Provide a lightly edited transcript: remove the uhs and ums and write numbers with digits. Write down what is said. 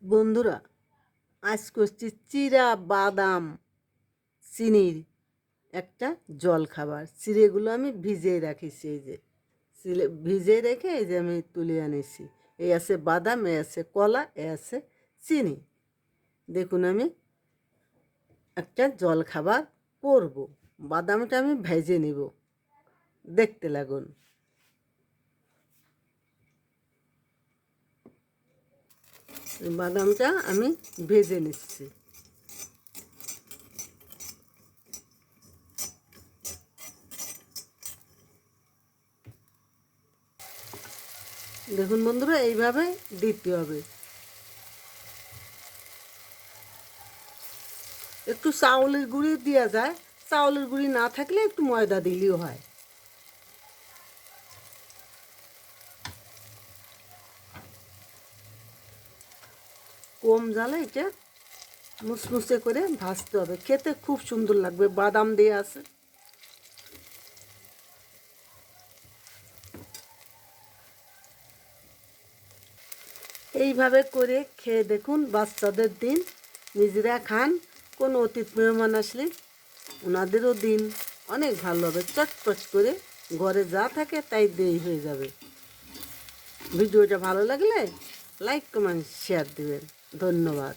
বন্ধুরা, আজ করছি চিরা বাদাম চিনির একটা জল খাবার। চিড়েগুলো আমি ভিজিয়ে রাখিছি, এই যে ভিজিয়ে রেখে এই যে আমি তুলে আনিছি। এই আছে বাদাম, এ আছে কলা, এ আছে চিনি। দেখুন আমি একটা জল খাবার করব। বাদামটা আমি ভেজে নিব, দেখতে লাগুন। বাদামটা আমি ভেজে নিচ্ছি। দেখুন বন্ধুরা, এইভাবে দিতে হবে। একটু চাউলের গুঁড়ি দেওয়া যায়, চাউলের গুঁড়ি না থাকলে একটু ময়দা দিলেও হয়। কম জালে এটা মুসমুসে করে ভাজতে হবে, খেতে খুব সুন্দর লাগবে। বাদাম দিয়ে আছে। এইভাবে করে খেয়ে দেখুন, বাচ্চাদের দিন, নিজেরা খান, কোনো অতিথি মেহমান আসলে ওনাদেরও দিন অনেক ভালো হবে। চটপট করে ঘরে যা থাকে তাই দিয়েই হয়ে যাবে। ভিডিওটা ভালো লাগলে লাইক কমেন্ট শেয়ার দেবেন। ধন্যবাদ।